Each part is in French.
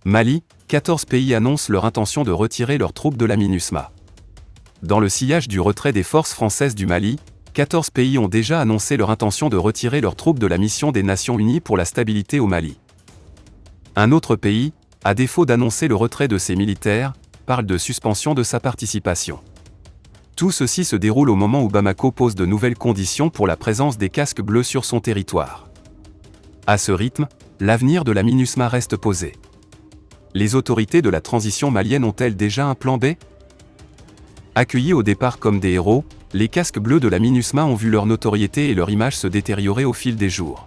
Mali, 14 pays annoncent leur intention de retirer leurs troupes de la MINUSMA. Dans le sillage du retrait des forces françaises du Mali, 14 pays ont déjà annoncé leur intention de retirer leurs troupes de la mission des Nations Unies pour la stabilité au Mali. Un autre pays, à défaut d'annoncer le retrait de ses militaires, parle de suspension de sa participation. Tout ceci se déroule au moment où Bamako pose de nouvelles conditions pour la présence des casques bleus sur son territoire. À ce rythme, l'avenir de la MINUSMA reste posé. Les autorités de la transition malienne ont-elles déjà un plan B? Accueillis au départ comme des héros, les casques bleus de la MINUSMA ont vu leur notoriété et leur image se détériorer au fil des jours.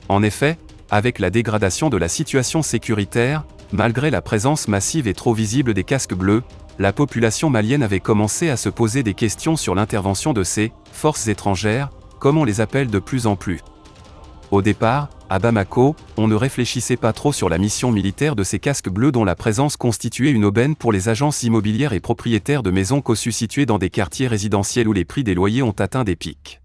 En effet, avec la dégradation de la situation sécuritaire, malgré la présence massive et trop visible des casques bleus, la population malienne avait commencé à se poser des questions sur l'intervention de ces « forces étrangères », comme on les appelle de plus en plus. Au départ, à Bamako, on ne réfléchissait pas trop sur la mission militaire de ces casques bleus dont la présence constituait une aubaine pour les agences immobilières et propriétaires de maisons cossues situées dans des quartiers résidentiels où les prix des loyers ont atteint des pics.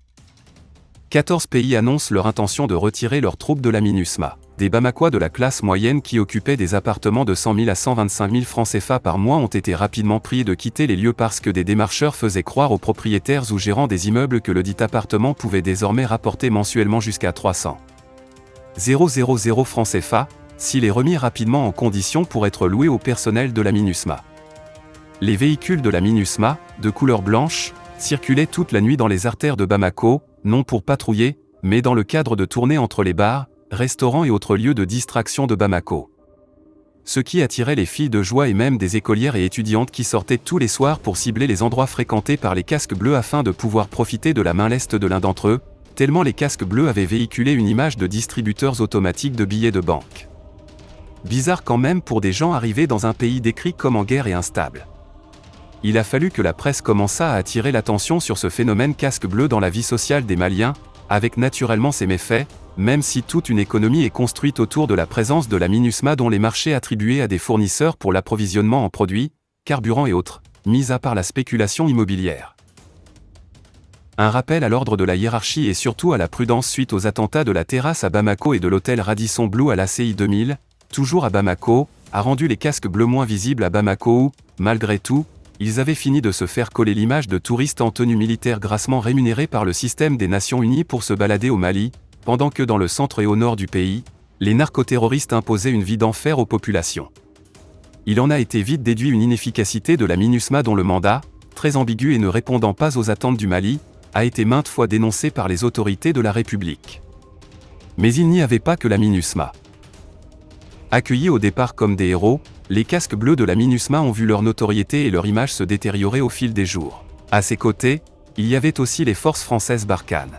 14 pays annoncent leur intention de retirer leurs troupes de la MINUSMA. Des Bamakois de la classe moyenne qui occupaient des appartements de 100 000 à 125 000 francs CFA par mois ont été rapidement priés de quitter les lieux parce que des démarcheurs faisaient croire aux propriétaires ou gérants des immeubles que le dit appartement pouvait désormais rapporter mensuellement jusqu'à 300 000 francs CFA, s'il est remis rapidement en condition pour être loué au personnel de la MINUSMA. Les véhicules de la MINUSMA, de couleur blanche, circulaient toute la nuit dans les artères de Bamako, non pour patrouiller, mais dans le cadre de tournées entre les bars, restaurants et autres lieux de distraction de Bamako. Ce qui attirait les filles de joie et même des écolières et étudiantes qui sortaient tous les soirs pour cibler les endroits fréquentés par les casques bleus afin de pouvoir profiter de la main leste de l'un d'entre eux, tellement les casques bleus avaient véhiculé une image de distributeurs automatiques de billets de banque. Bizarre quand même pour des gens arrivés dans un pays décrit comme en guerre et instable. Il a fallu que la presse commença à attirer l'attention sur ce phénomène casque bleu dans la vie sociale des Maliens, avec naturellement ses méfaits, même si toute une économie est construite autour de la présence de la MINUSMA dont les marchés attribués à des fournisseurs pour l'approvisionnement en produits, carburants et autres, mis à part la spéculation immobilière. Un rappel à l'ordre de la hiérarchie et surtout à la prudence suite aux attentats de la terrasse à Bamako et de l'hôtel Radisson Blu à l'ACI 2000, toujours à Bamako, a rendu les casques bleus moins visibles à Bamako où, malgré tout, ils avaient fini de se faire coller l'image de touristes en tenue militaire grassement rémunérés par le système des Nations Unies pour se balader au Mali, pendant que dans le centre et au nord du pays, les narcoterroristes imposaient une vie d'enfer aux populations. Il en a été vite déduit une inefficacité de la MINUSMA dont le mandat, très ambigu et ne répondant pas aux attentes du Mali, a été maintes fois dénoncé par les autorités de la République. Mais il n'y avait pas que la MINUSMA. Accueillis au départ comme des héros, les casques bleus de la MINUSMA ont vu leur notoriété et leur image se détériorer au fil des jours. À ses côtés, il y avait aussi les forces françaises Barkhane.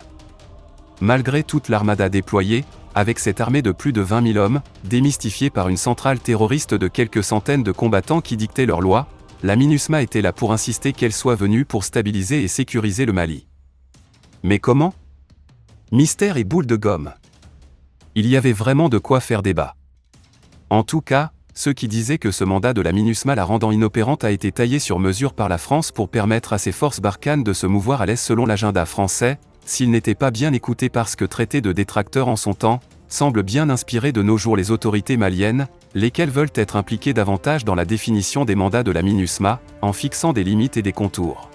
Malgré toute l'armada déployée, avec cette armée de plus de 20 000 hommes, démystifiée par une centrale terroriste de quelques centaines de combattants qui dictaient leurs lois, la MINUSMA était là pour insister qu'elle soit venue pour stabiliser et sécuriser le Mali. Mais comment? Mystère et boule de gomme. Il y avait vraiment de quoi faire débat. En tout cas, ceux qui disaient que ce mandat de la MINUSMA la rendant inopérante a été taillé sur mesure par la France pour permettre à ses forces Barkhane de se mouvoir à l'est selon l'agenda français, s'il n'était pas bien écouté parce que traité de détracteur en son temps, semble bien inspirer de nos jours les autorités maliennes, lesquelles veulent être impliquées davantage dans la définition des mandats de la MINUSMA, en fixant des limites et des contours.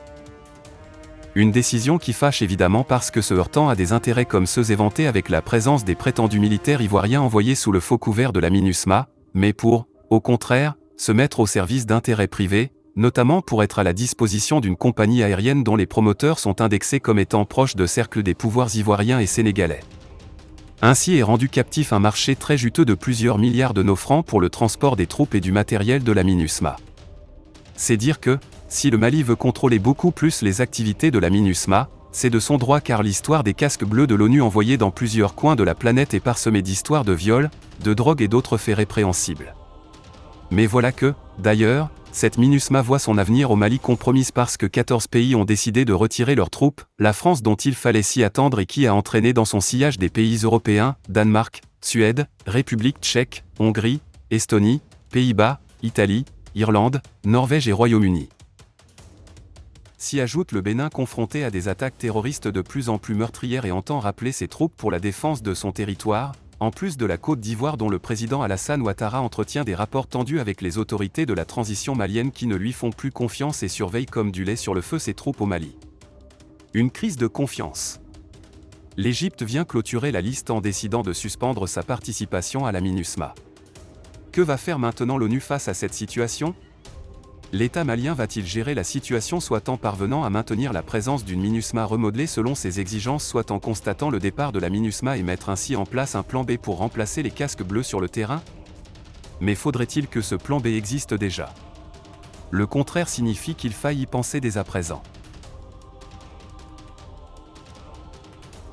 Une décision qui fâche évidemment parce que se heurtant à des intérêts comme ceux éventés avec la présence des prétendus militaires ivoiriens envoyés sous le faux couvert de la MINUSMA, mais pour, au contraire, se mettre au service d'intérêts privés, notamment pour être à la disposition d'une compagnie aérienne dont les promoteurs sont indexés comme étant proches de cercles des pouvoirs ivoiriens et sénégalais. Ainsi est rendu captif un marché très juteux de plusieurs milliards de nos francs pour le transport des troupes et du matériel de la MINUSMA. C'est dire que, si le Mali veut contrôler beaucoup plus les activités de la MINUSMA, c'est de son droit car l'histoire des casques bleus de l'ONU envoyés dans plusieurs coins de la planète est parsemée d'histoires de viols, de drogue et d'autres faits répréhensibles. Mais voilà que, d'ailleurs, cette MINUSMA voit son avenir au Mali compromise parce que 14 pays ont décidé de retirer leurs troupes, la France dont il fallait s'y attendre et qui a entraîné dans son sillage des pays européens, Danemark, Suède, République tchèque, Hongrie, Estonie, Pays-Bas, Italie, Irlande, Norvège et Royaume-Uni. S'y ajoute le Bénin confronté à des attaques terroristes de plus en plus meurtrières et entend rappeler ses troupes pour la défense de son territoire, en plus de la Côte d'Ivoire dont le président Alassane Ouattara entretient des rapports tendus avec les autorités de la transition malienne qui ne lui font plus confiance et surveillent comme du lait sur le feu ses troupes au Mali. Une crise de confiance. L'Égypte vient clôturer la liste en décidant de suspendre sa participation à la MINUSMA. Que va faire maintenant l'ONU face à cette situation ? L'État malien va-t-il gérer la situation soit en parvenant à maintenir la présence d'une MINUSMA remodelée selon ses exigences soit en constatant le départ de la MINUSMA et mettre ainsi en place un plan B pour remplacer les casques bleus sur le terrain ? Mais faudrait-il que ce plan B existe déjà ? Le contraire signifie qu'il faille y penser dès à présent.